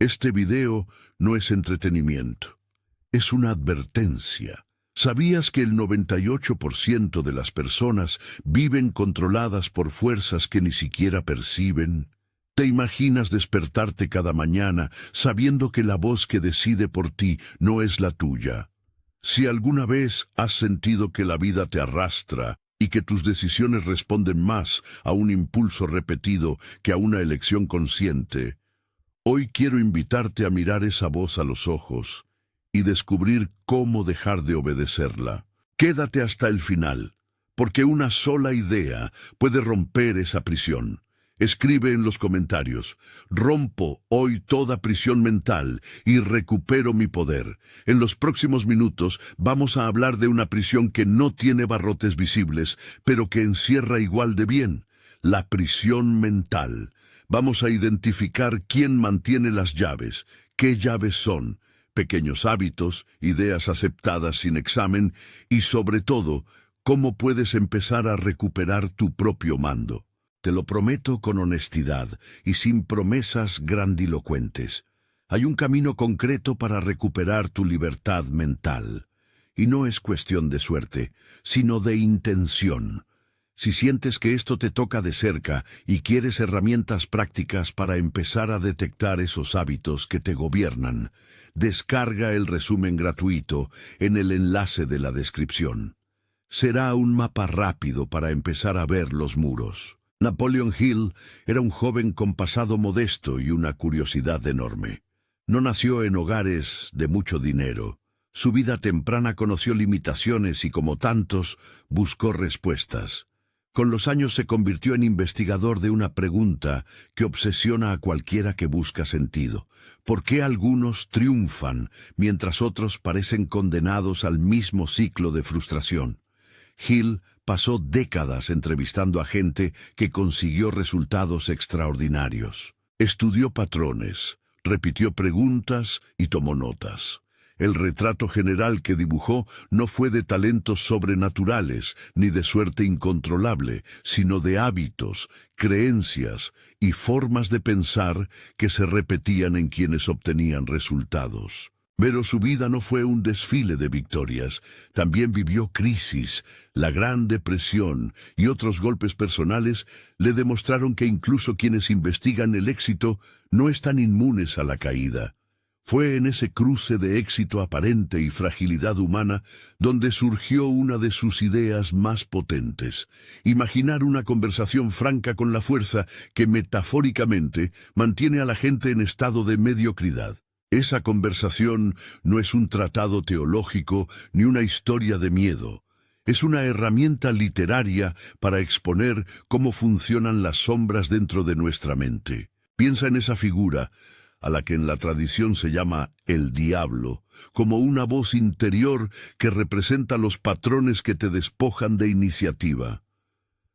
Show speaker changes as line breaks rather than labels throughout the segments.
Este video no es entretenimiento, es una advertencia. ¿Sabías que el 98% de las personas viven controladas por fuerzas que ni siquiera perciben? ¿Te imaginas despertarte cada mañana sabiendo que la voz que decide por ti no es la tuya? Si alguna vez has sentido que la vida te arrastra y que tus decisiones responden más a un impulso repetido que a una elección consciente, hoy quiero invitarte a mirar esa voz a los ojos y descubrir cómo dejar de obedecerla. Quédate hasta el final, porque una sola idea puede romper esa prisión. Escribe en los comentarios: rompo hoy toda prisión mental y recupero mi poder. En los próximos minutos vamos a hablar de una prisión que no tiene barrotes visibles, pero que encierra igual de bien: la prisión mental. Vamos a identificar quién mantiene las llaves, qué llaves son, pequeños hábitos, ideas aceptadas sin examen y, sobre todo, cómo puedes empezar a recuperar tu propio mando. Te lo prometo con honestidad y sin promesas grandilocuentes. Hay un camino concreto para recuperar tu libertad mental. Y no es cuestión de suerte, sino de intención. Si sientes que esto te toca de cerca y quieres herramientas prácticas para empezar a detectar esos hábitos que te gobiernan, descarga el resumen gratuito en el enlace de la descripción. Será un mapa rápido para empezar a ver los muros. Napoleon Hill era un joven con pasado modesto y una curiosidad enorme. No nació en hogares de mucho dinero. Su vida temprana conoció limitaciones y, como tantos, buscó respuestas. Con los años se convirtió en investigador de una pregunta que obsesiona a cualquiera que busca sentido. ¿Por qué algunos triunfan mientras otros parecen condenados al mismo ciclo de frustración? Hill pasó décadas entrevistando a gente que consiguió resultados extraordinarios. Estudió patrones, repitió preguntas y tomó notas. El retrato general que dibujó no fue de talentos sobrenaturales ni de suerte incontrolable, sino de hábitos, creencias y formas de pensar que se repetían en quienes obtenían resultados. Pero su vida no fue un desfile de victorias. También vivió crisis. La Gran Depresión y otros golpes personales le demostraron que incluso quienes investigan el éxito no están inmunes a la caída. Fue en ese cruce de éxito aparente y fragilidad humana donde surgió una de sus ideas más potentes: imaginar una conversación franca con la fuerza que metafóricamente mantiene a la gente en estado de mediocridad. Esa conversación no es un tratado teológico ni una historia de miedo. Es una herramienta literaria para exponer cómo funcionan las sombras dentro de nuestra mente. Piensa en esa figura, a la que en la tradición se llama el diablo, como una voz interior que representa los patrones que te despojan de iniciativa.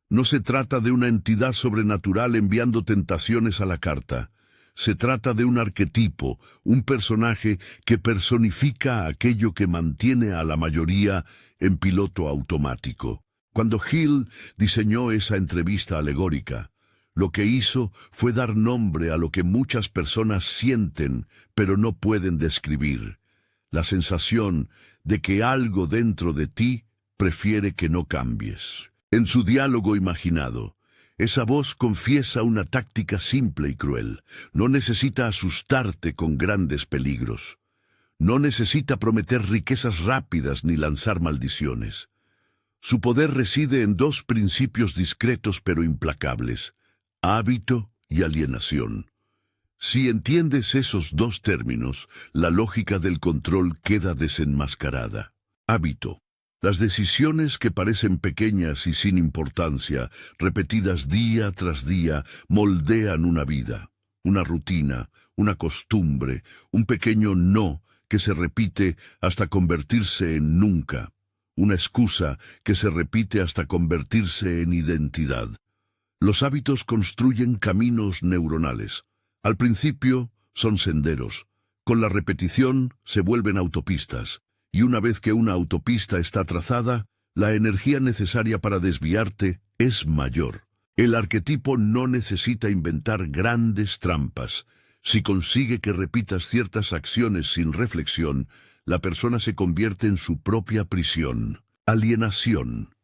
No se trata de una entidad sobrenatural enviando tentaciones a la carta. Se trata de un arquetipo, un personaje que personifica aquello que mantiene a la mayoría en piloto automático. Cuando Hill diseñó esa entrevista alegórica, lo que hizo fue dar nombre a lo que muchas personas sienten, pero no pueden describir: la sensación de que algo dentro de ti prefiere que no cambies. En su diálogo imaginado, esa voz confiesa una táctica simple y cruel. No necesita asustarte con grandes peligros. No necesita prometer riquezas rápidas ni lanzar maldiciones. Su poder reside en dos principios discretos pero implacables: hábito y alienación. Si entiendes esos dos términos, la lógica del control queda desenmascarada. Hábito. Las decisiones que parecen pequeñas y sin importancia, repetidas día tras día, moldean una vida, una rutina, una costumbre, un pequeño no que se repite hasta convertirse en nunca, una excusa que se repite hasta convertirse en identidad. Los hábitos construyen caminos neuronales. Al principio son senderos. Con la repetición se vuelven autopistas. Y una vez que una autopista está trazada, la energía necesaria para desviarte es mayor. El arquetipo no necesita inventar grandes trampas. Si consigue que repitas ciertas acciones sin reflexión, la persona se convierte en su propia prisión. Alienación.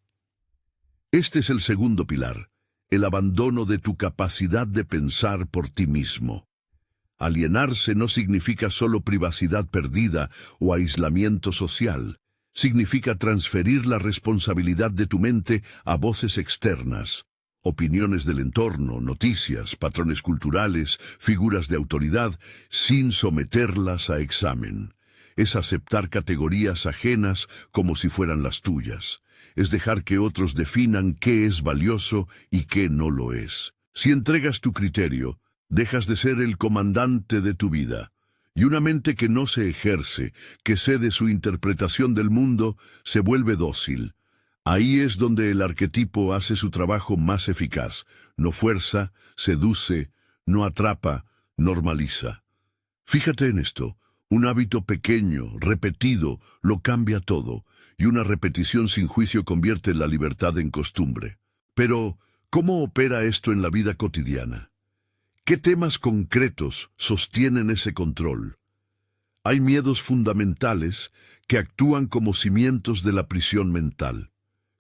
Este es el segundo pilar, el abandono de tu capacidad de pensar por ti mismo. Alienarse no significa solo privacidad perdida o aislamiento social. Significa transferir la responsabilidad de tu mente a voces externas, opiniones del entorno, noticias, patrones culturales, figuras de autoridad, sin someterlas a examen. Es aceptar categorías ajenas como si fueran las tuyas. Es dejar que otros definan qué es valioso y qué no lo es. Si entregas tu criterio, dejas de ser el comandante de tu vida. Y una mente que no se ejerce, que cede su interpretación del mundo, se vuelve dócil. Ahí es donde el arquetipo hace su trabajo más eficaz. No fuerza, seduce, no atrapa, normaliza. Fíjate en esto. Un hábito pequeño, repetido, lo cambia todo, y una repetición sin juicio convierte la libertad en costumbre. Pero, ¿cómo opera esto en la vida cotidiana? ¿Qué temas concretos sostienen ese control? Hay miedos fundamentales que actúan como cimientos de la prisión mental.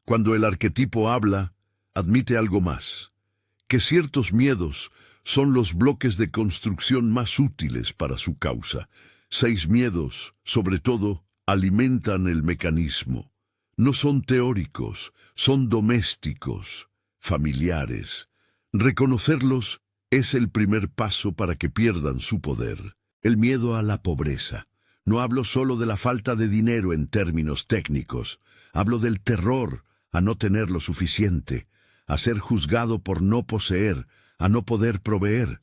Cuando el arquetipo habla, admite algo más, que ciertos miedos son los bloques de construcción más útiles para su causa. 6 miedos, sobre todo, alimentan el mecanismo. No son teóricos, son domésticos, familiares. Reconocerlos es el primer paso para que pierdan su poder. El miedo a la pobreza. No hablo solo de la falta de dinero en términos técnicos. Hablo del terror a no tener lo suficiente, a ser juzgado por no poseer, a no poder proveer.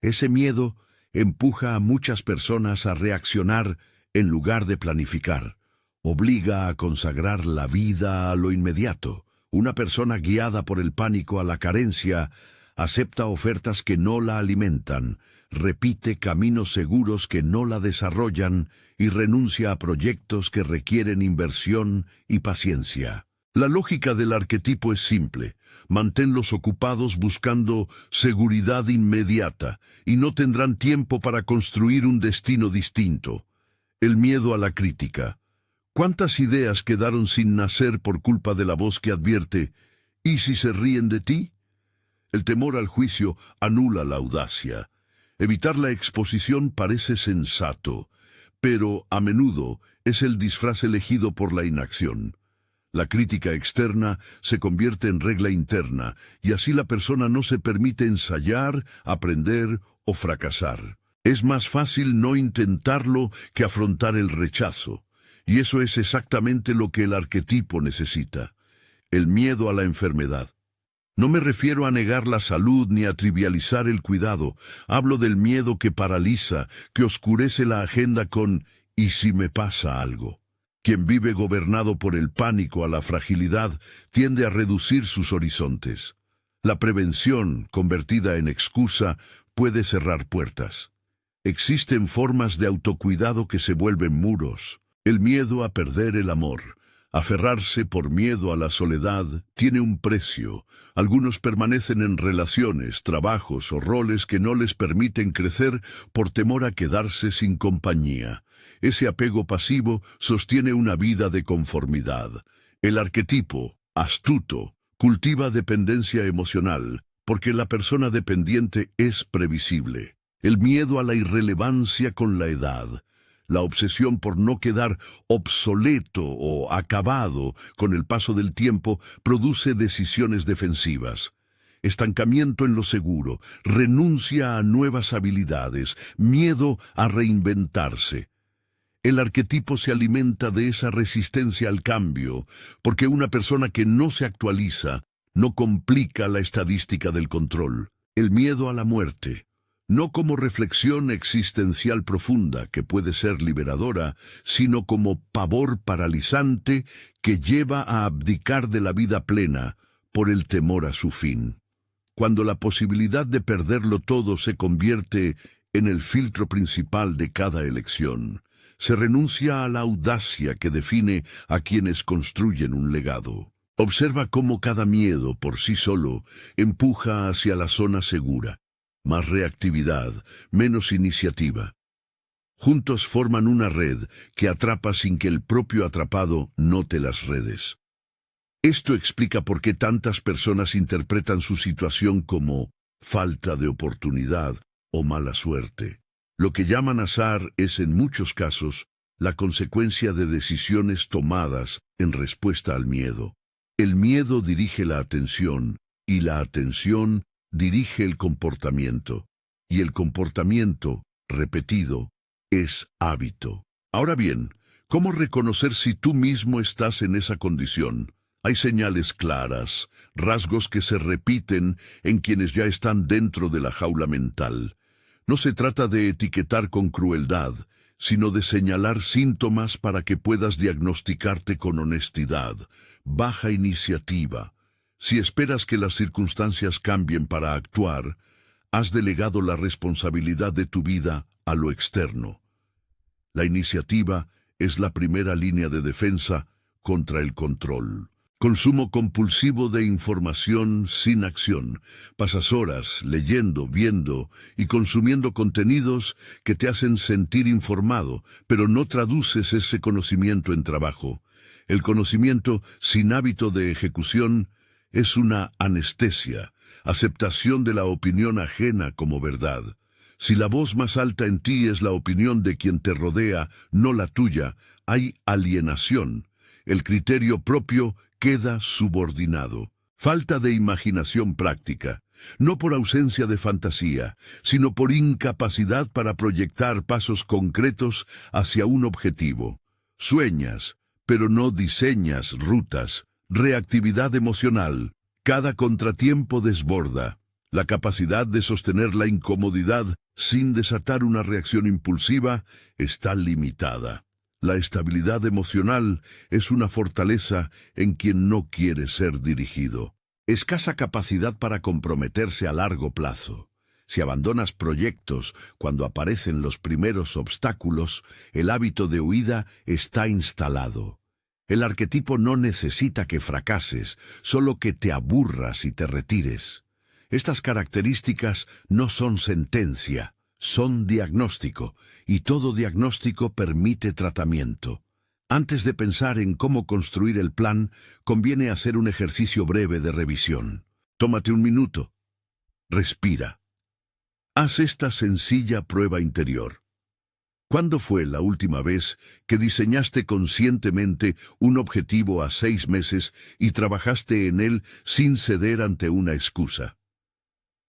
Ese miedo empuja a muchas personas a reaccionar en lugar de planificar. Obliga a consagrar la vida a lo inmediato. Una persona guiada por el pánico a la carencia acepta ofertas que no la alimentan, repite caminos seguros que no la desarrollan y renuncia a proyectos que requieren inversión y paciencia. La lógica del arquetipo es simple. Manténlos ocupados buscando seguridad inmediata y no tendrán tiempo para construir un destino distinto. El miedo a la crítica. ¿Cuántas ideas quedaron sin nacer por culpa de la voz que advierte, ¿y si se ríen de ti? El temor al juicio anula la audacia. Evitar la exposición parece sensato, pero a menudo es el disfraz elegido por la inacción. La crítica externa se convierte en regla interna, y así la persona no se permite ensayar, aprender o fracasar. Es más fácil no intentarlo que afrontar el rechazo, y eso es exactamente lo que el arquetipo necesita. El miedo a la enfermedad. No me refiero a negar la salud ni a trivializar el cuidado. Hablo del miedo que paraliza, que oscurece la agenda con «¿y si me pasa algo?». Quien vive gobernado por el pánico a la fragilidad tiende a reducir sus horizontes. La prevención, convertida en excusa, puede cerrar puertas. Existen formas de autocuidado que se vuelven muros. El miedo a perder el amor. Aferrarse por miedo a la soledad tiene un precio. Algunos permanecen en relaciones, trabajos o roles que no les permiten crecer por temor a quedarse sin compañía. Ese apego pasivo sostiene una vida de conformidad. El arquetipo, astuto, cultiva dependencia emocional, porque la persona dependiente es previsible. El miedo a la irrelevancia con la edad. La obsesión por no quedar obsoleto o acabado con el paso del tiempo produce decisiones defensivas. Estancamiento en lo seguro, renuncia a nuevas habilidades, miedo a reinventarse. El arquetipo se alimenta de esa resistencia al cambio, porque una persona que no se actualiza no complica la estadística del control. El miedo a la muerte. No como reflexión existencial profunda que puede ser liberadora, sino como pavor paralizante que lleva a abdicar de la vida plena por el temor a su fin. Cuando la posibilidad de perderlo todo se convierte en el filtro principal de cada elección, se renuncia a la audacia que define a quienes construyen un legado. Observa cómo cada miedo por sí solo empuja hacia la zona segura. más reactividad, menos iniciativa. Juntos forman una red que atrapa sin que el propio atrapado note las redes. Esto explica por qué tantas personas interpretan su situación como falta de oportunidad o mala suerte. Lo que llaman azar es, en muchos casos, la consecuencia de decisiones tomadas en respuesta al miedo. El miedo dirige la atención y la atención dirige el comportamiento. Y el comportamiento, repetido, es hábito. Ahora bien, ¿cómo reconocer si tú mismo estás en esa condición? Hay señales claras, rasgos que se repiten en quienes ya están dentro de la jaula mental. No se trata de etiquetar con crueldad, sino de señalar síntomas para que puedas diagnosticarte con honestidad. Baja iniciativa. Si esperas que las circunstancias cambien para actuar, has delegado la responsabilidad de tu vida a lo externo. La iniciativa es la primera línea de defensa contra el control. Consumo compulsivo de información sin acción. Pasas horas leyendo, viendo y consumiendo contenidos que te hacen sentir informado, pero no traduces ese conocimiento en trabajo. El conocimiento sin hábito de ejecución es una anestesia, aceptación de la opinión ajena como verdad. Si la voz más alta en ti es la opinión de quien te rodea, no la tuya, hay alienación. El criterio propio queda subordinado. Falta de imaginación práctica, no por ausencia de fantasía, sino por incapacidad para proyectar pasos concretos hacia un objetivo. Sueñas, pero no diseñas rutas. Reactividad emocional. Cada contratiempo desborda. La capacidad de sostener la incomodidad sin desatar una reacción impulsiva está limitada. La estabilidad emocional es una fortaleza en quien no quiere ser dirigido. Escasa capacidad para comprometerse a largo plazo. Si abandonas proyectos cuando aparecen los primeros obstáculos, el hábito de huida está instalado. El arquetipo no necesita que fracases, solo que te aburras y te retires. Estas características no son sentencia, son diagnóstico, y todo diagnóstico permite tratamiento. Antes de pensar en cómo construir el plan, conviene hacer un ejercicio breve de revisión. Tómate un minuto. Respira. Haz esta sencilla prueba interior. ¿Cuándo fue la última vez que diseñaste conscientemente un objetivo a 6 meses y trabajaste en él sin ceder ante una excusa?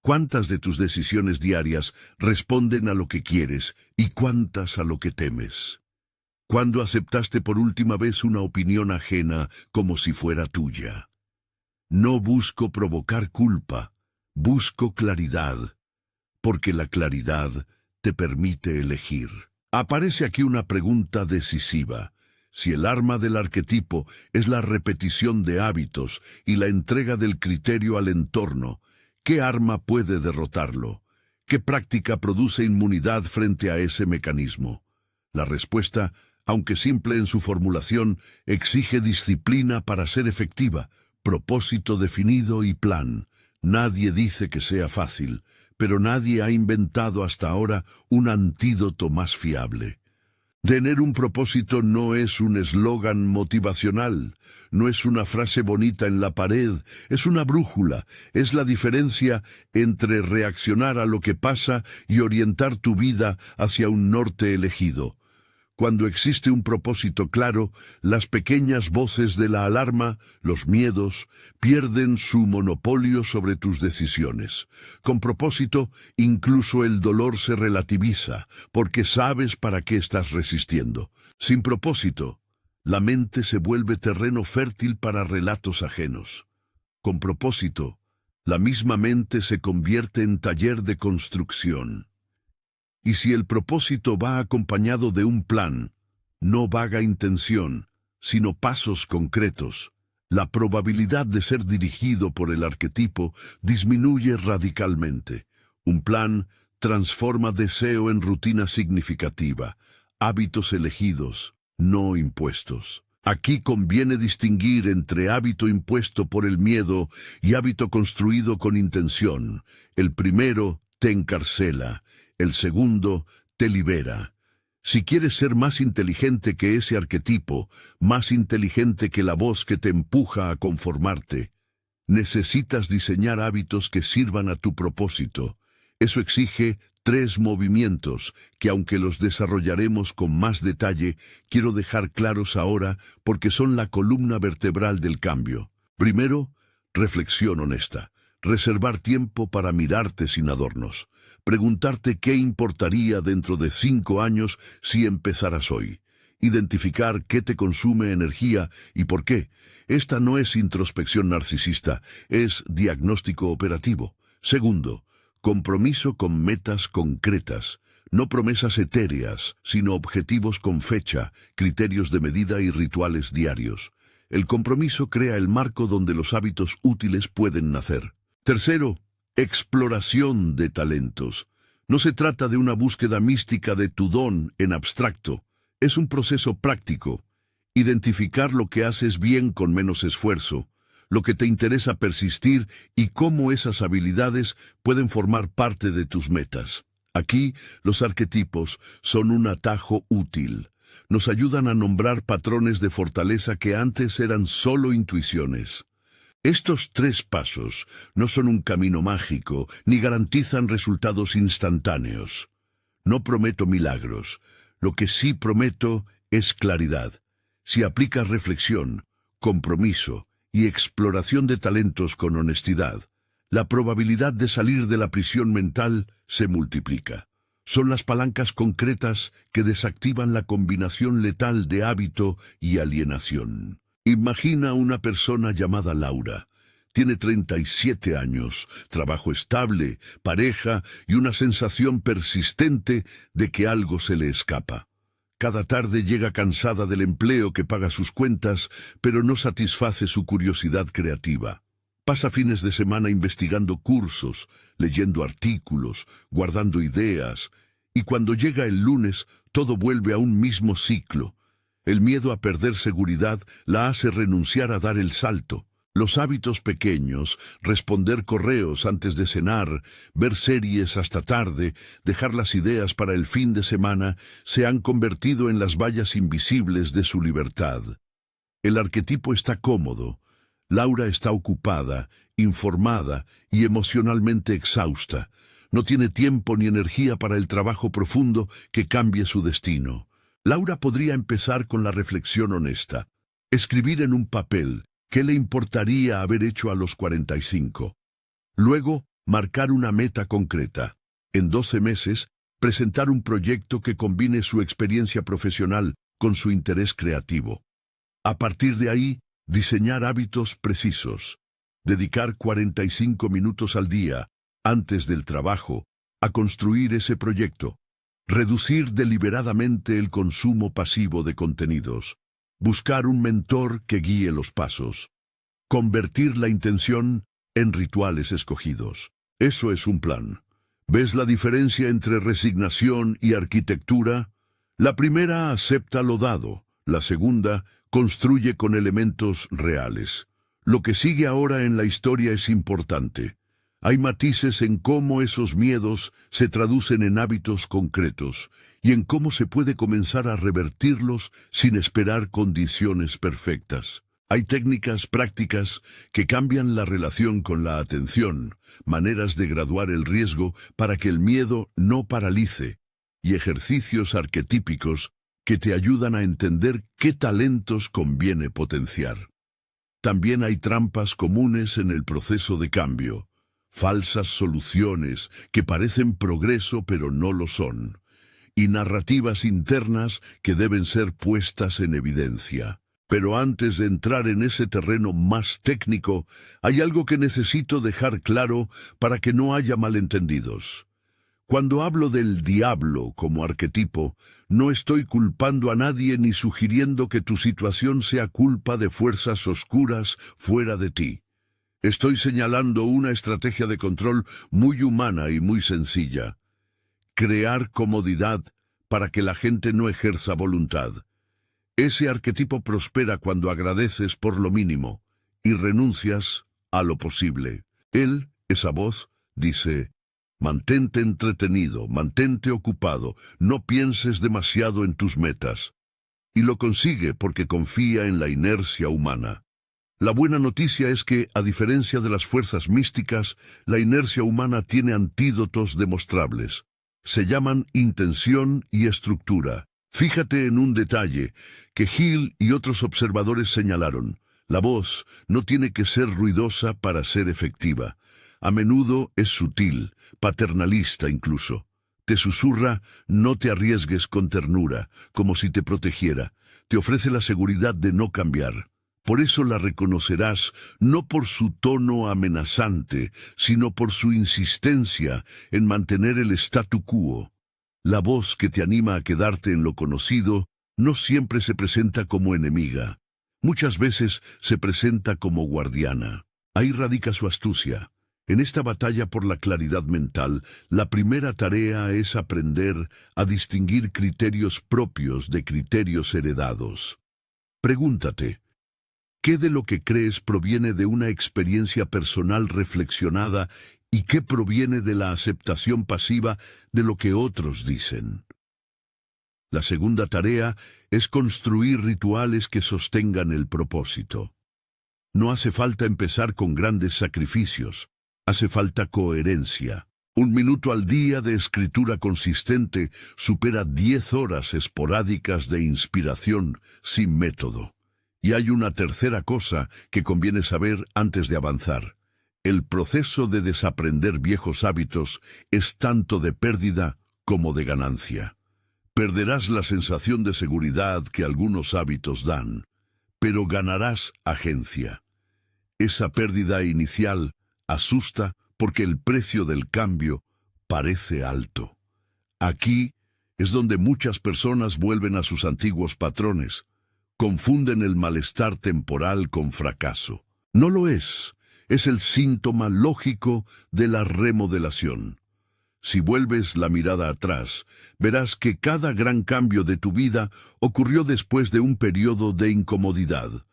¿Cuántas de tus decisiones diarias responden a lo que quieres y cuántas a lo que temes? ¿Cuándo aceptaste por última vez una opinión ajena como si fuera tuya? No busco provocar culpa, busco claridad, porque la claridad te permite elegir. Aparece aquí una pregunta decisiva. Si el arma del arquetipo es la repetición de hábitos y la entrega del criterio al entorno, ¿qué arma puede derrotarlo? ¿Qué práctica produce inmunidad frente a ese mecanismo? La respuesta, aunque simple en su formulación, exige disciplina para ser efectiva, propósito definido y plan. Nadie dice que sea fácil, pero nadie ha inventado hasta ahora un antídoto más fiable. Tener un propósito no es un eslogan motivacional, no es una frase bonita en la pared, es una brújula, es la diferencia entre reaccionar a lo que pasa y orientar tu vida hacia un norte elegido. Cuando existe un propósito claro, las pequeñas voces de la alarma, los miedos, pierden su monopolio sobre tus decisiones. Con propósito, incluso el dolor se relativiza, porque sabes para qué estás resistiendo. Sin propósito, la mente se vuelve terreno fértil para relatos ajenos. Con propósito, la misma mente se convierte en taller de construcción. Y si el propósito va acompañado de un plan, no vaga intención, sino pasos concretos, la probabilidad de ser dirigido por el arquetipo disminuye radicalmente. Un plan transforma deseo en rutina significativa, hábitos elegidos, no impuestos. Aquí conviene distinguir entre hábito impuesto por el miedo y hábito construido con intención. El primero te encarcela, el segundo te libera. Si quieres ser más inteligente que ese arquetipo, más inteligente que la voz que te empuja a conformarte, necesitas diseñar hábitos que sirvan a tu propósito. Eso exige 3 movimientos, que aunque los desarrollaremos con más detalle, quiero dejar claros ahora porque son la columna vertebral del cambio. Primero, reflexión honesta. Reservar tiempo para mirarte sin adornos. Preguntarte qué importaría dentro de 5 años si empezaras hoy. Identificar qué te consume energía y por qué. Esta no es introspección narcisista, es diagnóstico operativo. Segundo, compromiso con metas concretas. No promesas etéreas, sino objetivos con fecha, criterios de medida y rituales diarios. El compromiso crea el marco donde los hábitos útiles pueden nacer. Tercero, exploración de talentos. No se trata de una búsqueda mística de tu don en abstracto. Es un proceso práctico. Identificar lo que haces bien con menos esfuerzo, lo que te interesa persistir y cómo esas habilidades pueden formar parte de tus metas. Aquí, los arquetipos son un atajo útil. Nos ayudan a nombrar patrones de fortaleza que antes eran solo intuiciones. Estos 3 pasos no son un camino mágico ni garantizan resultados instantáneos. No prometo milagros. Lo que sí prometo es claridad. Si aplicas reflexión, compromiso y exploración de talentos con honestidad, la probabilidad de salir de la prisión mental se multiplica. Son las palancas concretas que desactivan la combinación letal de hábito y alienación. Imagina una persona llamada Laura. Tiene 37 años, trabajo estable, pareja y una sensación persistente de que algo se le escapa. Cada tarde llega cansada del empleo que paga sus cuentas, pero no satisface su curiosidad creativa. Pasa fines de semana investigando cursos, leyendo artículos, guardando ideas, y cuando llega el lunes, todo vuelve a un mismo ciclo. El miedo a perder seguridad la hace renunciar a dar el salto. Los hábitos pequeños, responder correos antes de cenar, ver series hasta tarde, dejar las ideas para el fin de semana, se han convertido en las vallas invisibles de su libertad. El arquetipo está cómodo. Laura está ocupada, informada y emocionalmente exhausta. No tiene tiempo ni energía para el trabajo profundo que cambie su destino. Laura podría empezar con la reflexión honesta. Escribir en un papel qué le importaría haber hecho a los 45. Luego, marcar una meta concreta. En 12 meses, presentar un proyecto que combine su experiencia profesional con su interés creativo. A partir de ahí, diseñar hábitos precisos. Dedicar 45 minutos al día, antes del trabajo, a construir ese proyecto. Reducir deliberadamente el consumo pasivo de contenidos. Buscar un mentor que guíe los pasos. Convertir la intención en rituales escogidos. Eso es un plan. ¿Ves la diferencia entre resignación y arquitectura? La primera acepta lo dado. La segunda construye con elementos reales. Lo que sigue ahora en la historia es importante. Hay matices en cómo esos miedos se traducen en hábitos concretos y en cómo se puede comenzar a revertirlos sin esperar condiciones perfectas. Hay técnicas prácticas que cambian la relación con la atención, maneras de graduar el riesgo para que el miedo no paralice, y ejercicios arquetípicos que te ayudan a entender qué talentos conviene potenciar. También hay trampas comunes en el proceso de cambio. Falsas soluciones que parecen progreso pero no lo son, y narrativas internas que deben ser puestas en evidencia. Pero antes de entrar en ese terreno más técnico, hay algo que necesito dejar claro para que no haya malentendidos. Cuando hablo del diablo como arquetipo, no estoy culpando a nadie ni sugiriendo que tu situación sea culpa de fuerzas oscuras fuera de ti. Estoy señalando una estrategia de control muy humana y muy sencilla. Crear comodidad para que la gente no ejerza voluntad. Ese arquetipo prospera cuando agradeces por lo mínimo y renuncias a lo posible. Él, esa voz, dice, Mantente entretenido, mantente ocupado, no pienses demasiado en tus metas. Y lo consigue porque confía en la inercia humana. La buena noticia es que, a diferencia de las fuerzas místicas, la inercia humana tiene antídotos demostrables. Se llaman intención y estructura. Fíjate en un detalle que Hill y otros observadores señalaron. La voz no tiene que ser ruidosa para ser efectiva. A menudo es sutil, paternalista incluso. Te susurra, no te arriesgues con ternura, como si te protegiera. Te ofrece la seguridad de no cambiar. Por eso la reconocerás no por su tono amenazante, sino por su insistencia en mantener el statu quo. La voz que te anima a quedarte en lo conocido no siempre se presenta como enemiga. Muchas veces se presenta como guardiana. Ahí radica su astucia. En esta batalla por la claridad mental, la primera tarea es aprender a distinguir criterios propios de criterios heredados. Pregúntate, ¿qué de lo que crees proviene de una experiencia personal reflexionada y qué proviene de la aceptación pasiva de lo que otros dicen? La segunda tarea es construir rituales que sostengan el propósito. No hace falta empezar con grandes sacrificios. Hace falta coherencia. 1 minuto al día de escritura consistente supera 10 horas esporádicas de inspiración sin método. Y hay una tercera cosa que conviene saber antes de avanzar. El proceso de desaprender viejos hábitos es tanto de pérdida como de ganancia. Perderás la sensación de seguridad que algunos hábitos dan, pero ganarás agencia. Esa pérdida inicial asusta porque el precio del cambio parece alto. Aquí es donde muchas personas vuelven a sus antiguos patrones. Confunden el malestar temporal con fracaso. No lo es el síntoma lógico de la remodelación. Si vuelves la mirada atrás, verás que cada gran cambio de tu vida ocurrió después de un periodo de incomodidad.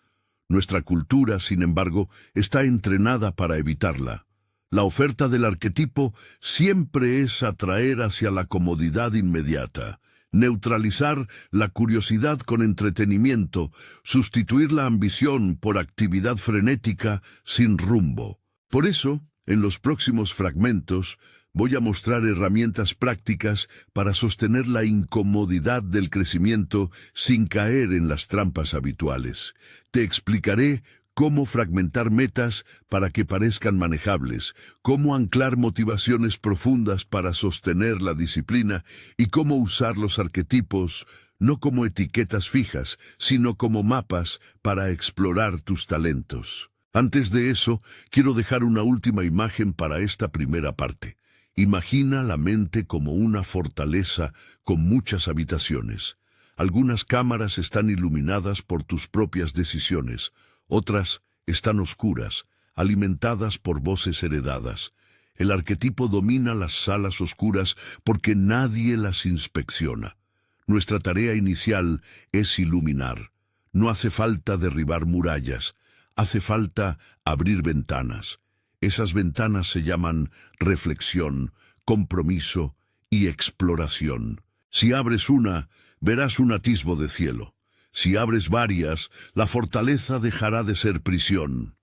Nuestra cultura, sin embargo, está entrenada para evitarla. La oferta del arquetipo siempre es atraer hacia la comodidad inmediata, neutralizar la curiosidad con entretenimiento, sustituir la ambición por actividad frenética sin rumbo. Por eso, en los próximos fragmentos, voy a mostrar herramientas prácticas para sostener la incomodidad del crecimiento sin caer en las trampas habituales. Te explicaré cómo fragmentar metas para que parezcan manejables, cómo anclar motivaciones profundas para sostener la disciplina y cómo usar los arquetipos no como etiquetas fijas, sino como mapas para explorar tus talentos. Antes de eso, quiero dejar una última imagen para esta primera parte. Imagina la mente como una fortaleza con muchas habitaciones. Algunas cámaras están iluminadas por tus propias decisiones, otras están oscuras, alimentadas por voces heredadas. El arquetipo domina las salas oscuras porque nadie las inspecciona. Nuestra tarea inicial es iluminar. No hace falta derribar murallas, hace falta abrir ventanas. Esas ventanas se llaman reflexión, compromiso y exploración. Si abres una, verás un atisbo de cielo. Si abres varias, la fortaleza dejará de ser prisión.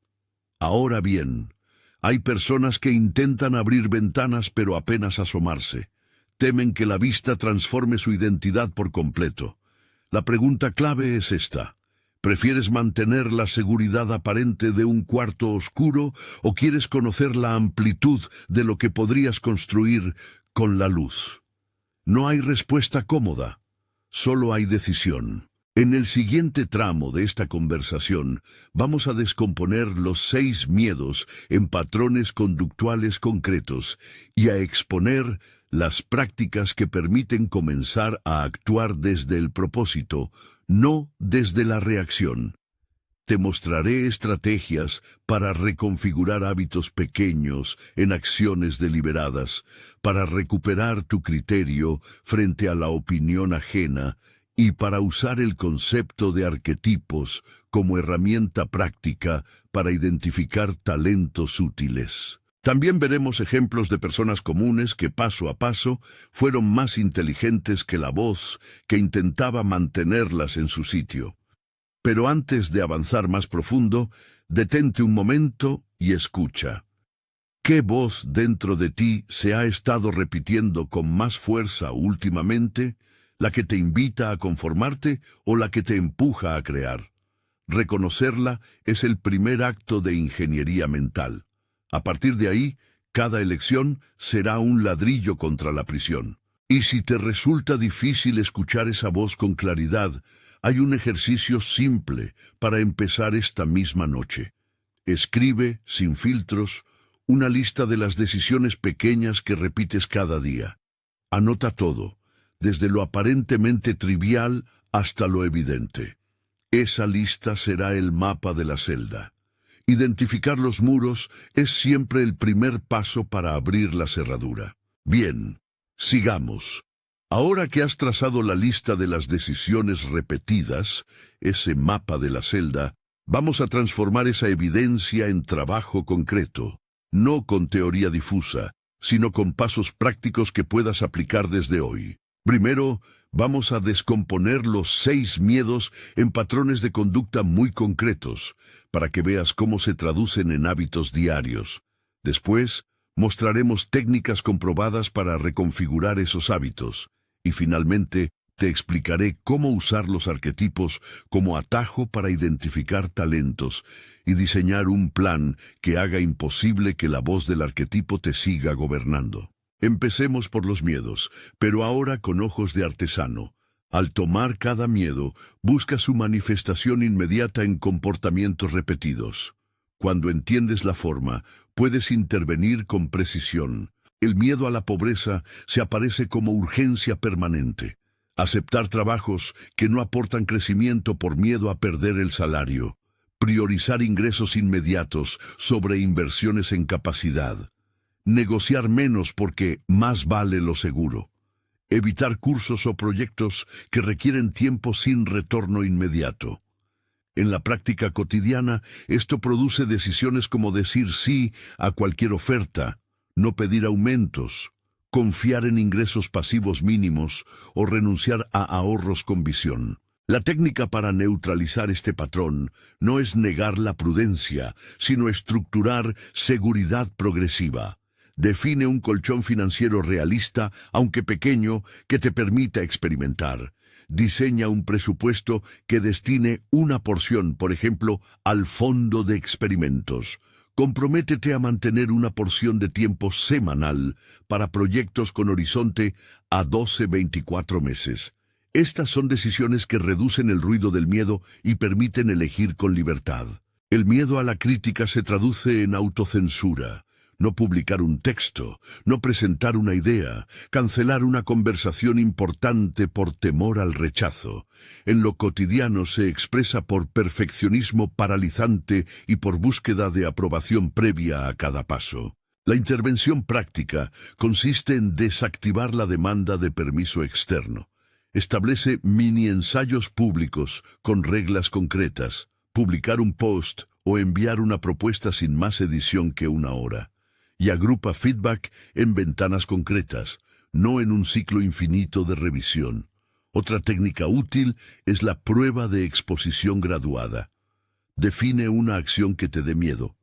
Ahora bien, hay personas que intentan abrir ventanas pero apenas asomarse. Temen que la vista transforme su identidad por completo. La pregunta clave es esta. ¿Prefieres mantener la seguridad aparente de un cuarto oscuro o quieres conocer la amplitud de lo que podrías construir con la luz? No hay respuesta cómoda, solo hay decisión. En el siguiente tramo de esta conversación vamos a descomponer los 6 miedos en patrones conductuales concretos y a exponer las prácticas que permiten comenzar a actuar desde el propósito, no desde la reacción. Te mostraré estrategias para reconfigurar hábitos pequeños en acciones deliberadas, para recuperar tu criterio frente a la opinión ajena y para usar el concepto de arquetipos como herramienta práctica para identificar talentos útiles. También veremos ejemplos de personas comunes que paso a paso fueron más inteligentes que la voz que intentaba mantenerlas en su sitio. Pero antes de avanzar más profundo, detente un momento y escucha. ¿Qué voz dentro de ti se ha estado repitiendo con más fuerza últimamente? ¿La que te invita a conformarte o la que te empuja a crear? Reconocerla es el primer acto de ingeniería mental. A partir de ahí, cada elección será un ladrillo contra la prisión. Y si te resulta difícil escuchar esa voz con claridad, hay un ejercicio simple para empezar esta misma noche. Escribe, sin filtros, una lista de las decisiones pequeñas que repites cada día. Anota todo, desde lo aparentemente trivial hasta lo evidente. Esa lista será el mapa de la celda. Identificar los muros es siempre el primer paso para abrir la cerradura. Bien, sigamos. Ahora que has trazado la lista de las decisiones repetidas, ese mapa de la celda, vamos a transformar esa evidencia en trabajo concreto, no con teoría difusa, sino con pasos prácticos que puedas aplicar desde hoy. Primero, vamos a descomponer los 6 miedos en patrones de conducta muy concretos, para que veas cómo se traducen en hábitos diarios. Después, mostraremos técnicas comprobadas para reconfigurar esos hábitos. Y finalmente, te explicaré cómo usar los arquetipos como atajo para identificar talentos y diseñar un plan que haga imposible que la voz del arquetipo te siga gobernando. Empecemos por los miedos, pero ahora con ojos de artesano. Al tomar cada miedo, busca su manifestación inmediata en comportamientos repetidos. Cuando entiendes la forma, puedes intervenir con precisión. El miedo a la pobreza se aparece como urgencia permanente. Aceptar trabajos que no aportan crecimiento por miedo a perder el salario. Priorizar ingresos inmediatos sobre inversiones en capacidad. Negociar menos porque más vale lo seguro. Evitar cursos o proyectos que requieren tiempo sin retorno inmediato. En la práctica cotidiana, esto produce decisiones como decir sí a cualquier oferta, no pedir aumentos, confiar en ingresos pasivos mínimos o renunciar a ahorros con visión. La técnica para neutralizar este patrón no es negar la prudencia, sino estructurar seguridad progresiva. Define un colchón financiero realista, aunque pequeño, que te permita experimentar. Diseña un presupuesto que destine una porción, por ejemplo, al fondo de experimentos. Comprométete a mantener una porción de tiempo semanal para proyectos con horizonte a 12-24 meses. Estas son decisiones que reducen el ruido del miedo y permiten elegir con libertad. El miedo a la crítica se traduce en autocensura. No publicar un texto, no presentar una idea, cancelar una conversación importante por temor al rechazo. En lo cotidiano se expresa por perfeccionismo paralizante y por búsqueda de aprobación previa a cada paso. La intervención práctica consiste en desactivar la demanda de permiso externo. Establece mini ensayos públicos con reglas concretas, publicar un post o enviar una propuesta sin más edición que 1 hora. Y agrupa feedback en ventanas concretas, no en un ciclo infinito de revisión. Otra técnica útil es la prueba de exposición graduada. Define una acción que te dé miedo.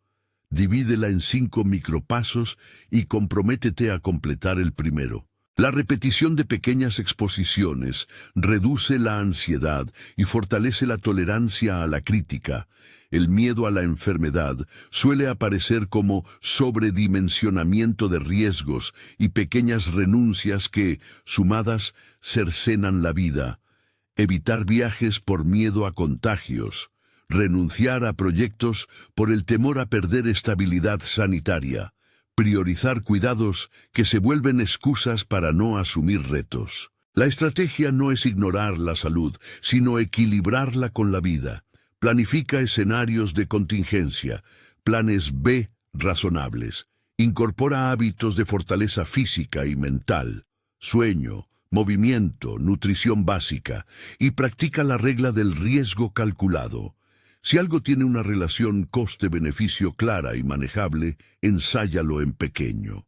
Divídela en 5 micropasos y comprométete a completar el primero. La repetición de pequeñas exposiciones reduce la ansiedad y fortalece la tolerancia a la crítica. El miedo a la enfermedad suele aparecer como sobredimensionamiento de riesgos y pequeñas renuncias que, sumadas, cercenan la vida. Evitar viajes por miedo a contagios. Renunciar a proyectos por el temor a perder estabilidad sanitaria. Priorizar cuidados que se vuelven excusas para no asumir retos. La estrategia no es ignorar la salud, sino equilibrarla con la vida. Planifica escenarios de contingencia, planes B razonables. Incorpora hábitos de fortaleza física y mental, sueño, movimiento, nutrición básica, y practica la regla del riesgo calculado. Si algo tiene una relación coste-beneficio clara y manejable, ensáyalo en pequeño.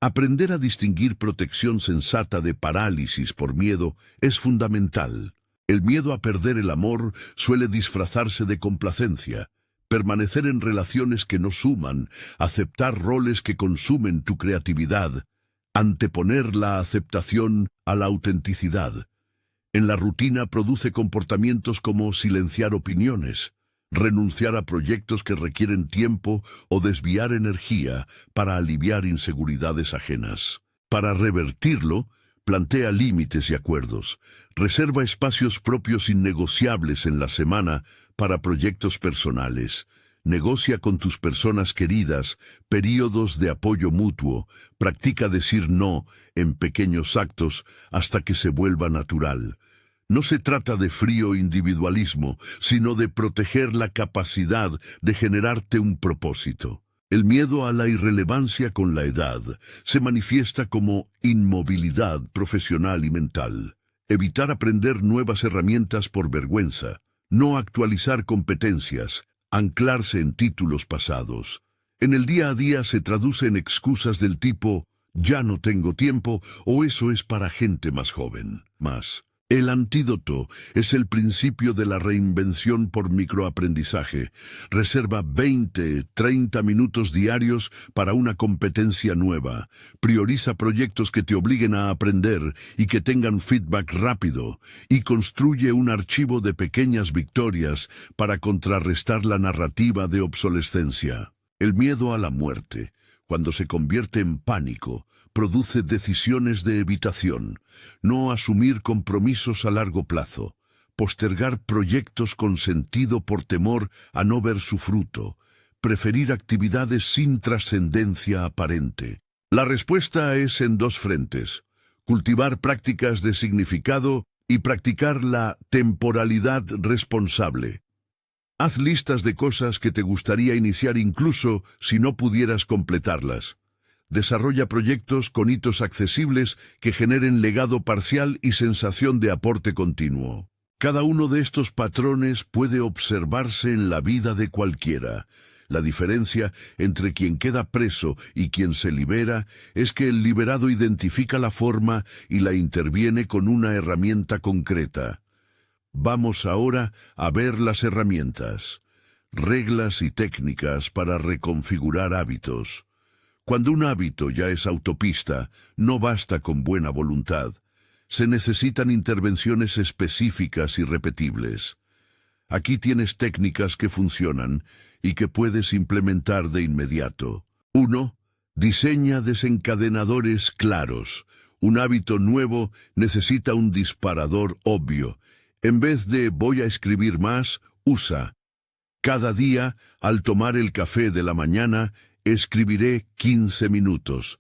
Aprender a distinguir protección sensata de parálisis por miedo es fundamental. El miedo a perder el amor suele disfrazarse de complacencia. Permanecer en relaciones que no suman, aceptar roles que consumen tu creatividad, anteponer la aceptación a la autenticidad. En la rutina produce comportamientos como silenciar opiniones, renunciar a proyectos que requieren tiempo o desviar energía para aliviar inseguridades ajenas. Para revertirlo, plantea límites y acuerdos. Reserva espacios propios innegociables en la semana para proyectos personales. Negocia con tus personas queridas períodos de apoyo mutuo. Practica decir no en pequeños actos hasta que se vuelva natural. No se trata de frío individualismo, sino de proteger la capacidad de generarte un propósito. El miedo a la irrelevancia con la edad se manifiesta como inmovilidad profesional y mental. Evitar aprender nuevas herramientas por vergüenza, no actualizar competencias, anclarse en títulos pasados. En el día a día se traduce en excusas del tipo «ya no tengo tiempo» o «eso es para gente más joven». El antídoto es el principio de la reinvención por microaprendizaje. Reserva 20-30 minutos diarios para una competencia nueva. Prioriza proyectos que te obliguen a aprender y que tengan feedback rápido. Y construye un archivo de pequeñas victorias para contrarrestar la narrativa de obsolescencia. El miedo a la muerte, cuando se convierte en pánico, produce decisiones de evitación, no asumir compromisos a largo plazo, postergar proyectos con sentido por temor a no ver su fruto, preferir actividades sin trascendencia aparente. La respuesta es en dos frentes: cultivar prácticas de significado y practicar la temporalidad responsable. Haz listas de cosas que te gustaría iniciar incluso si no pudieras completarlas. Desarrolla proyectos con hitos accesibles que generen legado parcial y sensación de aporte continuo. Cada uno de estos patrones puede observarse en la vida de cualquiera. La diferencia entre quien queda preso y quien se libera es que el liberado identifica la forma y la interviene con una herramienta concreta. Vamos ahora a ver las herramientas. Reglas y técnicas para reconfigurar hábitos. Cuando un hábito ya es autopista, no basta con buena voluntad. Se necesitan intervenciones específicas y repetibles. Aquí tienes técnicas que funcionan y que puedes implementar de inmediato. 1. Diseña desencadenadores claros. Un hábito nuevo necesita un disparador obvio. En vez de «voy a escribir más», usa «cada día, al tomar el café de la mañana, escribiré 15 minutos».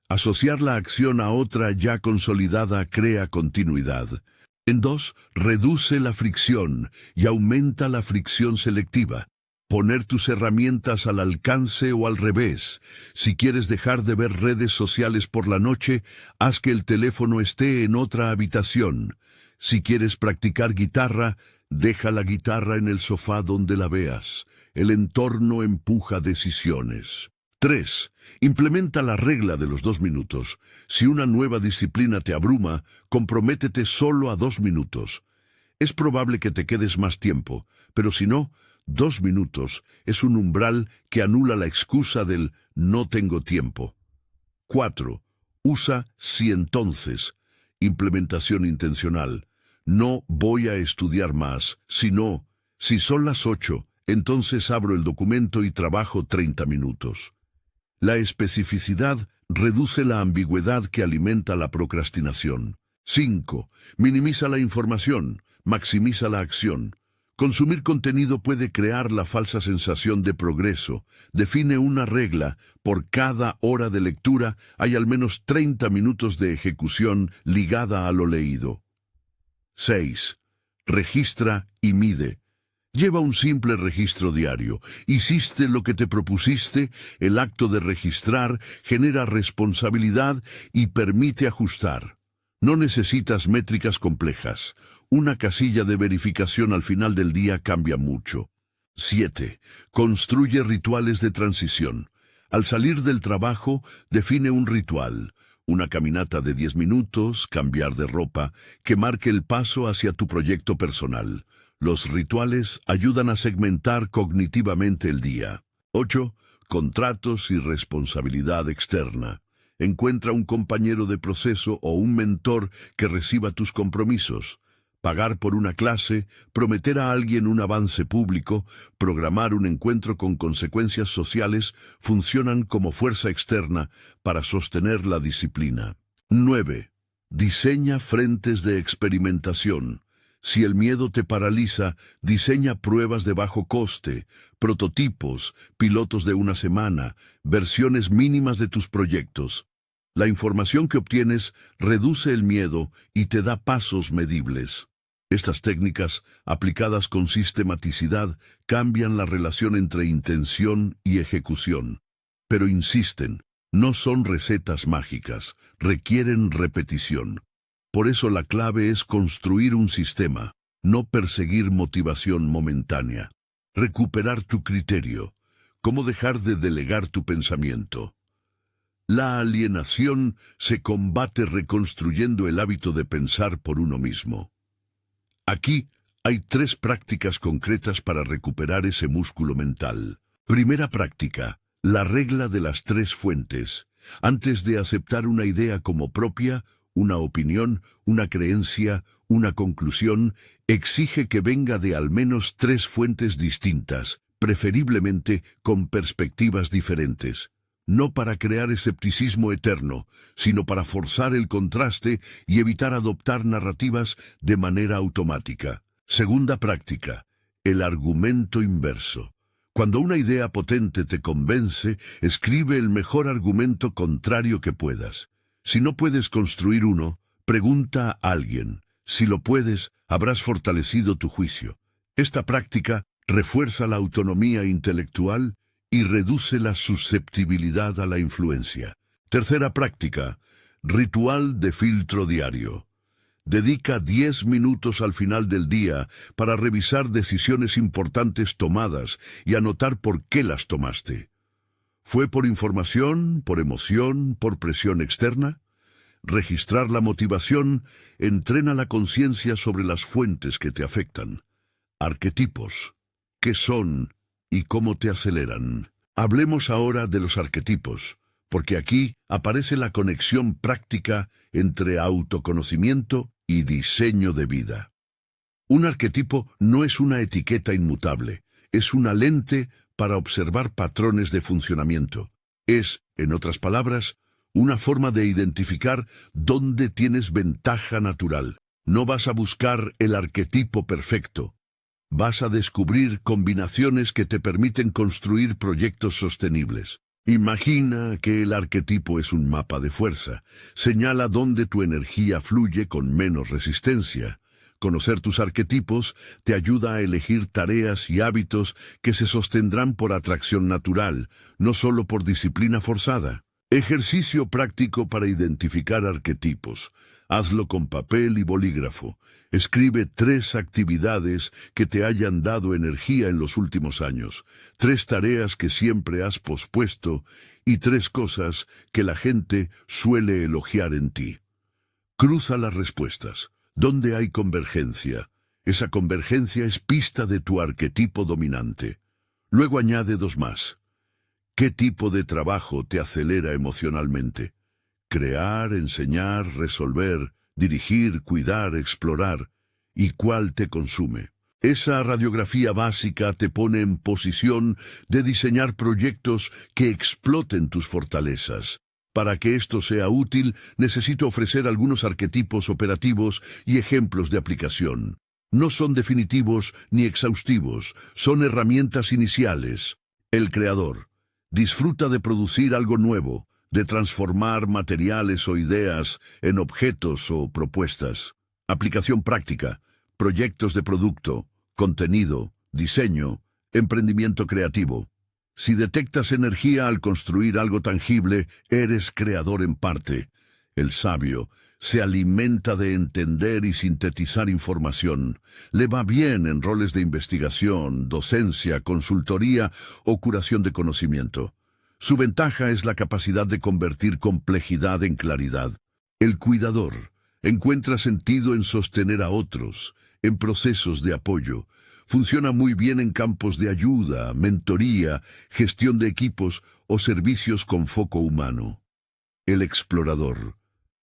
Asociar la acción a otra ya consolidada crea continuidad. En 2, reduce la fricción y aumenta la fricción selectiva. Poner tus herramientas al alcance o al revés. Si quieres dejar de ver redes sociales por la noche, haz que el teléfono esté en otra habitación. Si quieres practicar guitarra, deja la guitarra en el sofá donde la veas. El entorno empuja decisiones. 3. Implementa la regla de los 2 minutos. Si una nueva disciplina te abruma, comprométete solo a 2 minutos. Es probable que te quedes más tiempo, pero si no, 2 minutos es un umbral que anula la excusa del «no tengo tiempo». 4. Usa si entonces. Implementación intencional. No voy a estudiar más, sino, si son las 8, entonces abro el documento y trabajo 30 minutos. La especificidad reduce la ambigüedad que alimenta la procrastinación. 5. Minimiza la información, maximiza la acción. Consumir contenido puede crear la falsa sensación de progreso. Define una regla: por cada hora de lectura hay al menos 30 minutos de ejecución ligada a lo leído. 6. Registra y mide. Lleva un simple registro diario. ¿Hiciste lo que te propusiste? El acto de registrar genera responsabilidad y permite ajustar. No necesitas métricas complejas. Una casilla de verificación al final del día cambia mucho. 7. Construye rituales de transición. Al salir del trabajo, define un ritual. Una caminata de 10 minutos, cambiar de ropa, que marque el paso hacia tu proyecto personal. Los rituales ayudan a segmentar cognitivamente el día. 8. Contratos y responsabilidad externa. Encuentra un compañero de proceso o un mentor que reciba tus compromisos. Pagar por una clase, prometer a alguien un avance público, programar un encuentro con consecuencias sociales funcionan como fuerza externa para sostener la disciplina. 9. Diseña frentes de experimentación. Si el miedo te paraliza, diseña pruebas de bajo coste, prototipos, pilotos de una semana, versiones mínimas de tus proyectos. La información que obtienes reduce el miedo y te da pasos medibles. Estas técnicas, aplicadas con sistematicidad, cambian la relación entre intención y ejecución. Pero insisten, no son recetas mágicas, requieren repetición. Por eso la clave es construir un sistema, no perseguir motivación momentánea. Recuperar tu criterio. ¿Cómo dejar de delegar tu pensamiento? La alienación se combate reconstruyendo el hábito de pensar por uno mismo. Aquí hay 3 prácticas concretas para recuperar ese músculo mental. Primera práctica, la regla de las 3 fuentes. Antes de aceptar una idea como propia, una opinión, una creencia, una conclusión, exige que venga de al menos 3 fuentes distintas, preferiblemente con perspectivas diferentes. No para crear escepticismo eterno, sino para forzar el contraste y evitar adoptar narrativas de manera automática. Segunda práctica, el argumento inverso. Cuando una idea potente te convence, escribe el mejor argumento contrario que puedas. Si no puedes construir uno, pregunta a alguien. Si lo puedes, habrás fortalecido tu juicio. Esta práctica refuerza la autonomía intelectual y reduce la susceptibilidad a la influencia. Tercera práctica, ritual de filtro diario. Dedica 10 minutos al final del día para revisar decisiones importantes tomadas y anotar por qué las tomaste. ¿Fue por información, por emoción, por presión externa? Registrar la motivación entrena la conciencia sobre las fuentes que te afectan. Arquetipos. ¿Qué son y cómo te aceleran? Hablemos ahora de los arquetipos, porque aquí aparece la conexión práctica entre autoconocimiento y diseño de vida. Un arquetipo no es una etiqueta inmutable, es una lente para observar patrones de funcionamiento. Es, en otras palabras, una forma de identificar dónde tienes ventaja natural. No vas a buscar el arquetipo perfecto. Vas a descubrir combinaciones que te permiten construir proyectos sostenibles. Imagina que el arquetipo es un mapa de fuerza. Señala dónde tu energía fluye con menos resistencia. Conocer tus arquetipos te ayuda a elegir tareas y hábitos que se sostendrán por atracción natural, no solo por disciplina forzada. Ejercicio práctico para identificar arquetipos. Hazlo con papel y bolígrafo. Escribe 3 actividades que te hayan dado energía en los últimos años, 3 tareas que siempre has pospuesto y 3 cosas que la gente suele elogiar en ti. Cruza las respuestas. ¿Dónde hay convergencia? Esa convergencia es pista de tu arquetipo dominante. Luego añade 2 más. ¿Qué tipo de trabajo te acelera emocionalmente? Crear, enseñar, resolver, dirigir, cuidar, explorar. ¿Y cuál te consume? Esa radiografía básica te pone en posición de diseñar proyectos que exploten tus fortalezas. Para que esto sea útil, necesito ofrecer algunos arquetipos operativos y ejemplos de aplicación. No son definitivos ni exhaustivos, son herramientas iniciales. El creador. Disfruta de producir algo nuevo, de transformar materiales o ideas en objetos o propuestas. Aplicación práctica, proyectos de producto, contenido, diseño, emprendimiento creativo. Si detectas energía al construir algo tangible, eres creador en parte. El sabio Se alimenta de entender y sintetizar información. Le va bien en roles de investigación, docencia, consultoría o curación de conocimiento. Su ventaja es la capacidad de convertir complejidad en claridad. El cuidador encuentra sentido en sostener a otros, en procesos de apoyo. Funciona muy bien en campos de ayuda, mentoría, gestión de equipos o servicios con foco humano. El explorador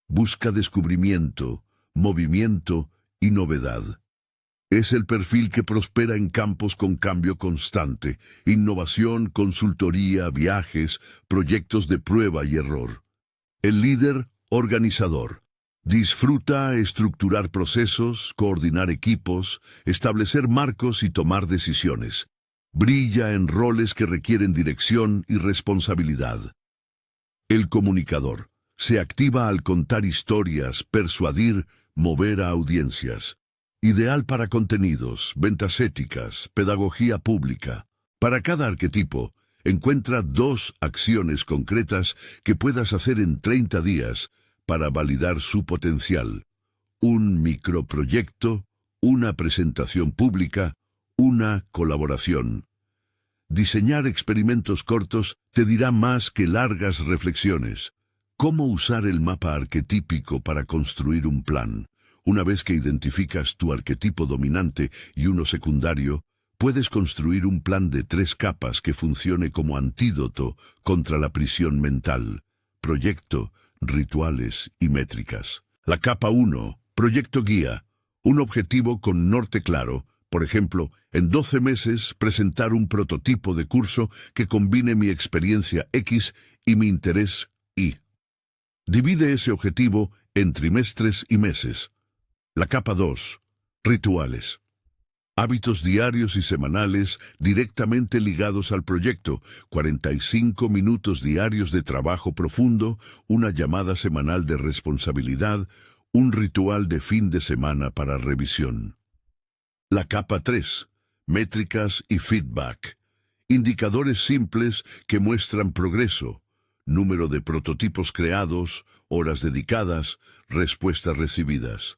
busca descubrimiento, movimiento y novedad. Es el perfil que prospera en campos con cambio constante, innovación, consultoría, viajes, proyectos de prueba y error. El líder organizador disfruta estructurar procesos, coordinar equipos, establecer marcos y tomar decisiones. Brilla en roles que requieren dirección y responsabilidad. El comunicador se activa al contar historias, persuadir, mover a audiencias. Ideal para contenidos, ventas éticas, pedagogía pública. Para cada arquetipo, encuentra 2 acciones concretas que puedas hacer en 30 días para validar su potencial. Un microproyecto, una presentación pública, una colaboración. Diseñar experimentos cortos te dirá más que largas reflexiones. ¿Cómo usar el mapa arquetípico para construir un plan? Una vez que identificas tu arquetipo dominante y uno secundario, puedes construir un plan de 3 capas que funcione como antídoto contra la prisión mental. Proyecto, rituales y métricas. La capa 1, proyecto guía. Un objetivo con norte claro. Por ejemplo, en 12 meses presentar un prototipo de curso que combine mi experiencia X y mi interés Y. Divide ese objetivo en trimestres y meses. La capa 2, rituales. Hábitos diarios y semanales directamente ligados al proyecto, 45 minutos diarios de trabajo profundo, una llamada semanal de responsabilidad, un ritual de fin de semana para revisión. La capa 3, métricas y feedback. Indicadores simples que muestran progreso, número de prototipos creados, horas dedicadas, respuestas recibidas.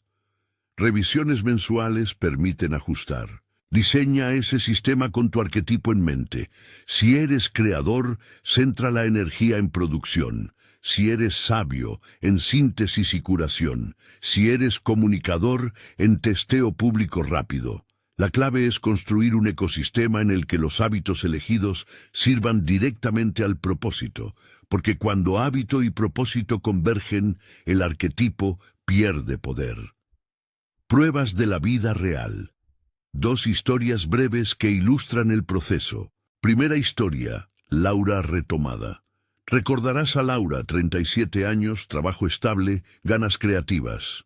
Revisiones mensuales permiten ajustar. Diseña ese sistema con tu arquetipo en mente. Si eres creador, centra la energía en producción. Si eres sabio, en síntesis y curación. Si eres comunicador, en testeo público rápido. La clave es construir un ecosistema en el que los hábitos elegidos sirvan directamente al propósito, porque cuando hábito y propósito convergen, el arquetipo pierde poder. Pruebas de la vida real. 2 historias breves que ilustran el proceso. Primera historia, Laura retomada. Recordarás a Laura, 37 años, trabajo estable, ganas creativas.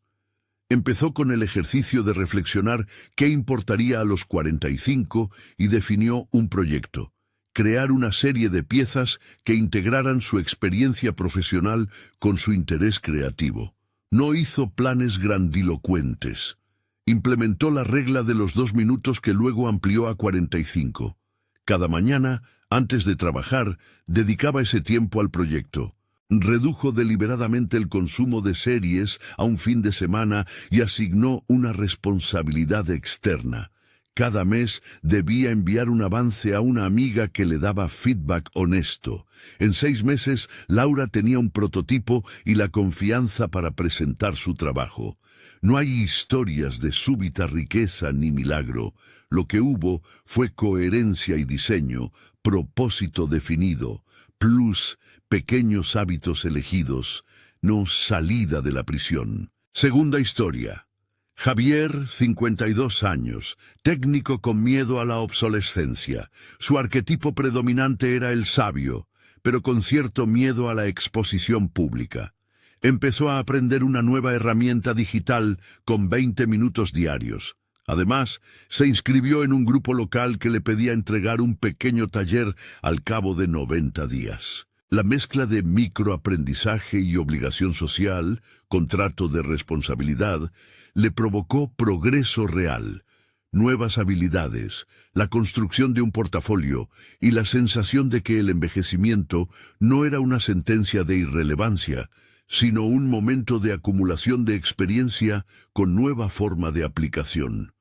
Empezó con el ejercicio de reflexionar qué importaría a los 45 y definió un proyecto. Crear una serie de piezas que integraran su experiencia profesional con su interés creativo. No hizo planes grandilocuentes. Implementó la regla de los 2 minutos que luego amplió a 45. Cada mañana, antes de trabajar, dedicaba ese tiempo al proyecto. Redujo deliberadamente el consumo de series a un fin de semana y asignó una responsabilidad externa. Cada mes debía enviar un avance a una amiga que le daba feedback honesto. En 6 meses, Laura tenía un prototipo y la confianza para presentar su trabajo. No hay historias de súbita riqueza ni milagro. Lo que hubo fue coherencia y diseño, propósito definido, plus pequeños hábitos elegidos, no salida de la prisión. Segunda historia. Javier, 52 años, técnico con miedo a la obsolescencia. Su arquetipo predominante era el sabio, pero con cierto miedo a la exposición pública. Empezó a aprender una nueva herramienta digital con 20 minutos diarios. Además, se inscribió en un grupo local que le pedía entregar un pequeño taller al cabo de 90 días. La mezcla de microaprendizaje y obligación social, contrato de responsabilidad, le provocó progreso real, nuevas habilidades, la construcción de un portafolio y la sensación de que el envejecimiento no era una sentencia de irrelevancia, sino un momento de acumulación de experiencia con nueva forma de aplicación.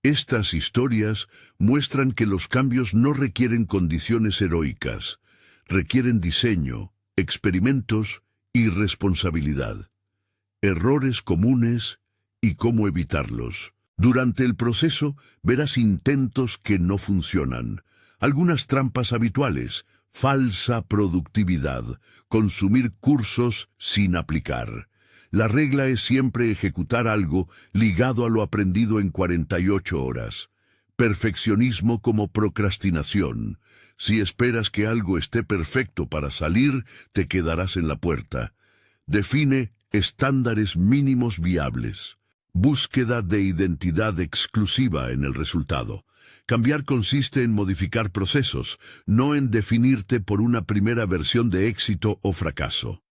Estas historias muestran que los cambios no requieren condiciones heroicas, requieren diseño, experimentos y responsabilidad. Errores comunes y cómo evitarlos. Durante el proceso verás intentos que no funcionan, algunas trampas habituales, falsa productividad, consumir cursos sin aplicar. La regla es siempre ejecutar algo ligado a lo aprendido en 48 horas. Perfeccionismo como procrastinación. Si esperas que algo esté perfecto para salir, te quedarás en la puerta. Define estándares mínimos viables. Búsqueda de identidad exclusiva en el resultado. Cambiar consiste en modificar procesos, no en definirte por una primera versión de éxito o fracaso.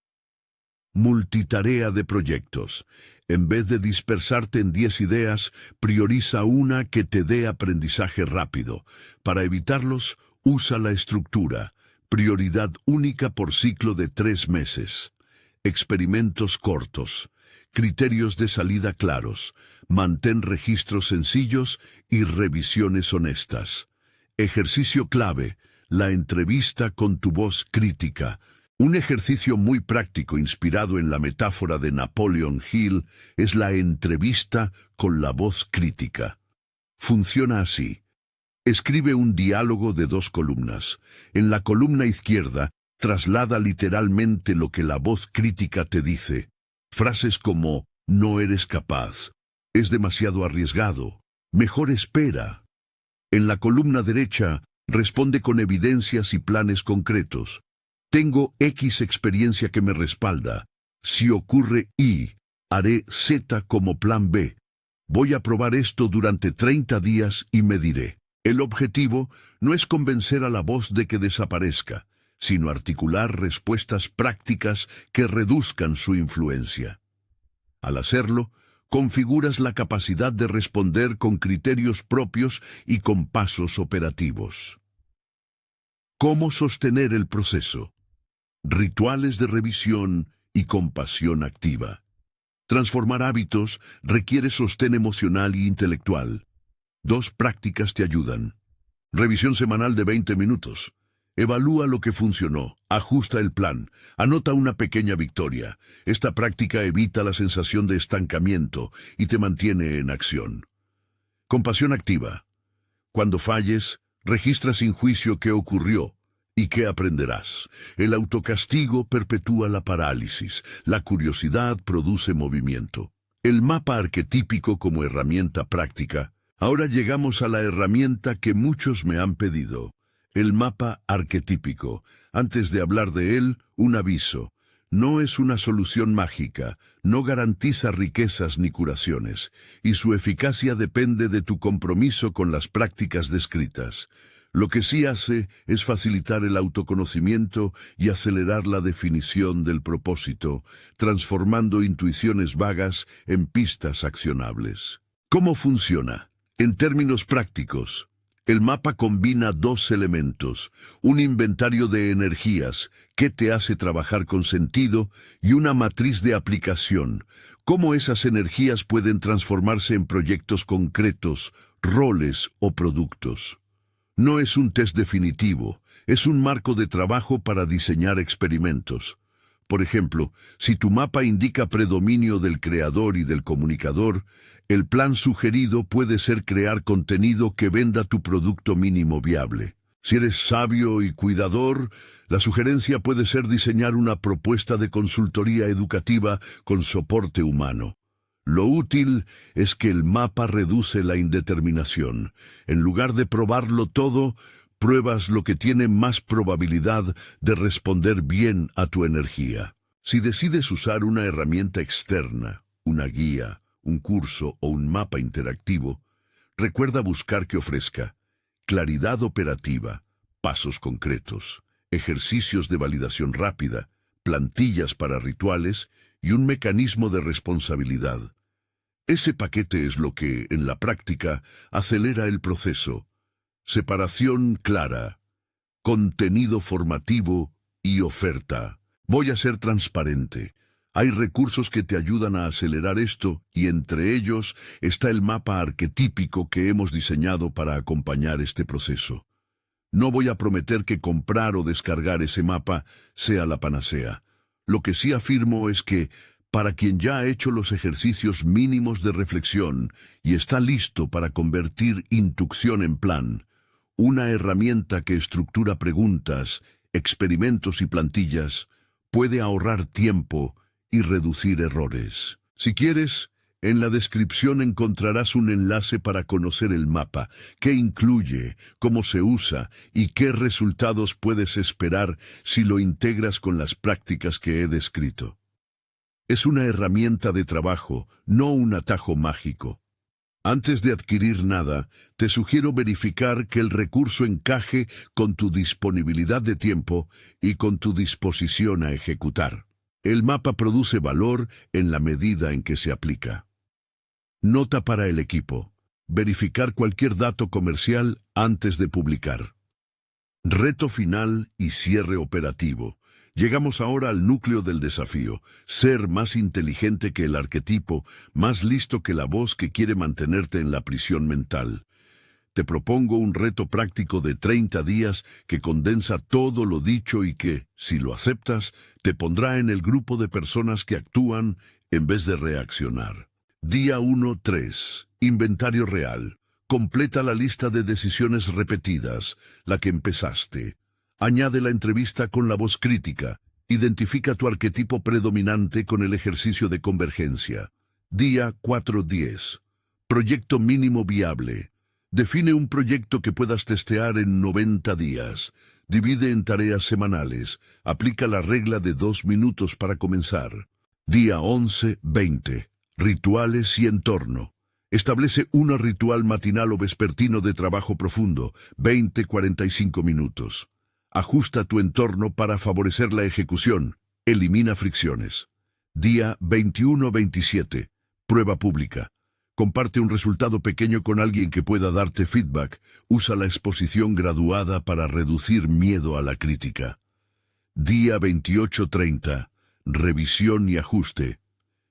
Multitarea de proyectos. En vez de dispersarte en 10 ideas, prioriza una que te dé aprendizaje rápido. Para evitarlos, usa la estructura. Prioridad única por ciclo de 3 meses. Experimentos cortos. Criterios de salida claros. Mantén registros sencillos y revisiones honestas. Ejercicio clave. La entrevista con tu voz crítica. Un ejercicio muy práctico inspirado en la metáfora de Napoleon Hill es la entrevista con la voz crítica. Funciona así. Escribe un diálogo de 2 columnas. En la columna izquierda, traslada literalmente lo que la voz crítica te dice. Frases como, no eres capaz, es demasiado arriesgado, mejor espera. En la columna derecha, responde con evidencias y planes concretos. Tengo X experiencia que me respalda. Si ocurre Y, haré Z como plan B. Voy a probar esto durante 30 días y mediré. El objetivo no es convencer a la voz de que desaparezca, sino articular respuestas prácticas que reduzcan su influencia. Al hacerlo, configuras la capacidad de responder con criterios propios y con pasos operativos. ¿Cómo sostener el proceso? Rituales de revisión y compasión activa. Transformar hábitos requiere sostén emocional y intelectual. 2 prácticas te ayudan. Revisión semanal de 20 minutos. Evalúa lo que funcionó, ajusta el plan, anota una pequeña victoria. Esta práctica evita la sensación de estancamiento y te mantiene en acción. Compasión activa. Cuando falles, registra sin juicio qué ocurrió y qué aprenderás. El autocastigo perpetúa la parálisis, la curiosidad produce movimiento. El mapa arquetípico como herramienta práctica. Ahora llegamos a la herramienta que muchos me han pedido. El mapa arquetípico. Antes de hablar de él, un aviso. No es una solución mágica, no garantiza riquezas ni curaciones, y su eficacia depende de tu compromiso con las prácticas descritas. Lo que sí hace es facilitar el autoconocimiento y acelerar la definición del propósito, transformando intuiciones vagas en pistas accionables. ¿Cómo funciona? En términos prácticos, el mapa combina 2 elementos, un inventario de energías, que te hace trabajar con sentido, y una matriz de aplicación, cómo esas energías pueden transformarse en proyectos concretos, roles o productos. No es un test definitivo, es un marco de trabajo para diseñar experimentos. Por ejemplo, si tu mapa indica predominio del creador y del comunicador, el plan sugerido puede ser crear contenido que venda tu producto mínimo viable. Si eres sabio y cuidador, la sugerencia puede ser diseñar una propuesta de consultoría educativa con soporte humano. Lo útil es que el mapa reduce la indeterminación. En lugar de probarlo todo, pruebas lo que tiene más probabilidad de responder bien a tu energía. Si decides usar una herramienta externa, una guía, un curso o un mapa interactivo, recuerda buscar que ofrezca claridad operativa, pasos concretos, ejercicios de validación rápida, plantillas para rituales y un mecanismo de responsabilidad. Ese paquete es lo que, en la práctica, acelera el proceso. Separación clara, contenido formativo y oferta. Voy a ser transparente. Hay recursos que te ayudan a acelerar esto, y entre ellos está el mapa arquetípico que hemos diseñado para acompañar este proceso. No voy a prometer que comprar o descargar ese mapa sea la panacea. Lo que sí afirmo es que, para quien ya ha hecho los ejercicios mínimos de reflexión y está listo para convertir intuición en plan, una herramienta que estructura preguntas, experimentos y plantillas, puede ahorrar tiempo y reducir errores. Si quieres, en la descripción encontrarás un enlace para conocer el mapa, qué incluye, cómo se usa y qué resultados puedes esperar si lo integras con las prácticas que he descrito. Es una herramienta de trabajo, no un atajo mágico. Antes de adquirir nada, te sugiero verificar que el recurso encaje con tu disponibilidad de tiempo y con tu disposición a ejecutar. El mapa produce valor en la medida en que se aplica. Nota para el equipo: verificar cualquier dato comercial antes de publicar. Reto final y cierre operativo. Llegamos ahora al núcleo del desafío: ser más inteligente que el arquetipo, más listo que la voz que quiere mantenerte en la prisión mental. Te propongo un reto práctico de 30 días que condensa todo lo dicho y que, si lo aceptas, te pondrá en el grupo de personas que actúan en vez de reaccionar. Día 1-3. Inventario real. Completa la lista de decisiones repetidas, la que empezaste. Añade la entrevista con la voz crítica. Identifica tu arquetipo predominante con el ejercicio de convergencia. Día 4-10. Proyecto mínimo viable. Define un proyecto que puedas testear en 90 días. Divide en tareas semanales. Aplica la regla de 2 minutos para comenzar. Día 11-20. Rituales y entorno. Establece un ritual matinal o vespertino de trabajo profundo, 20-45 minutos. Ajusta tu entorno para favorecer la ejecución. Elimina fricciones. Día 21-27. Prueba pública. Comparte un resultado pequeño con alguien que pueda darte feedback. Usa la exposición graduada para reducir miedo a la crítica. Día 28-30. Revisión y ajuste.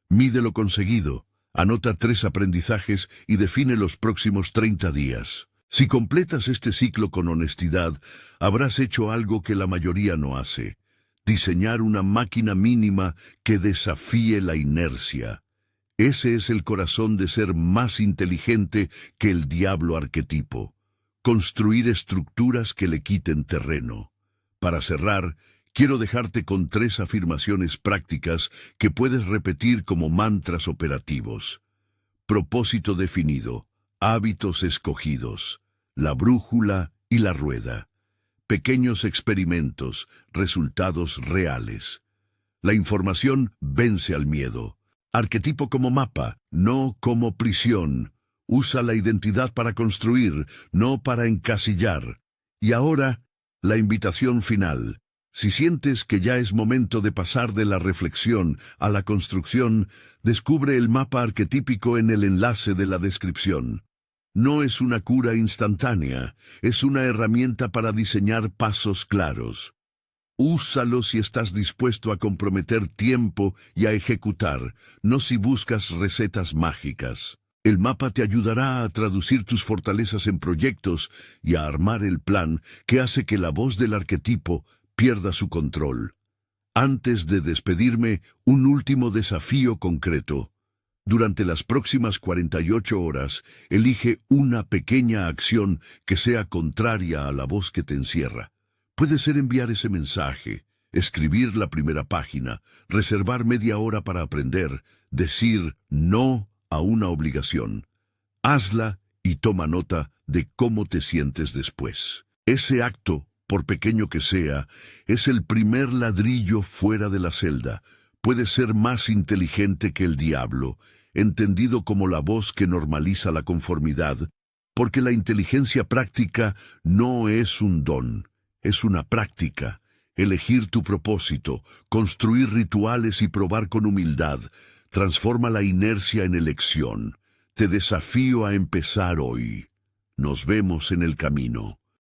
Mide lo conseguido. Anota 3 aprendizajes y define los próximos 30 días. Si completas este ciclo con honestidad, habrás hecho algo que la mayoría no hace: diseñar una máquina mínima que desafíe la inercia. Ese es el corazón de ser más inteligente que el diablo arquetipo. Construir estructuras que le quiten terreno. Para cerrar, quiero dejarte con 3 afirmaciones prácticas que puedes repetir como mantras operativos. Propósito definido. Hábitos escogidos. La brújula y la rueda. Pequeños experimentos. Resultados reales. La información vence al miedo. Arquetipo como mapa, no como prisión. Usa la identidad para construir, no para encasillar. Y ahora, la invitación final. Si sientes que ya es momento de pasar de la reflexión a la construcción, descubre el mapa arquetípico en el enlace de la descripción. No es una cura instantánea, es una herramienta para diseñar pasos claros. Úsalo si estás dispuesto a comprometer tiempo y a ejecutar, no si buscas recetas mágicas. El mapa te ayudará a traducir tus fortalezas en proyectos y a armar el plan que hace que la voz del arquetipo pierda su control. Antes de despedirme, un último desafío concreto. Durante las próximas 48 horas, elige una pequeña acción que sea contraria a la voz que te encierra. Puede ser enviar ese mensaje, escribir la primera página, reservar media hora para aprender, decir no a una obligación. Hazla y toma nota de cómo te sientes después. Ese acto, por pequeño que sea, es el primer ladrillo fuera de la celda. Puede ser más inteligente que el diablo, entendido como la voz que normaliza la conformidad, porque la inteligencia práctica no es un don, es una práctica. Elegir tu propósito, construir rituales y probar con humildad, transforma la inercia en elección. Te desafío a empezar hoy. Nos vemos en el camino.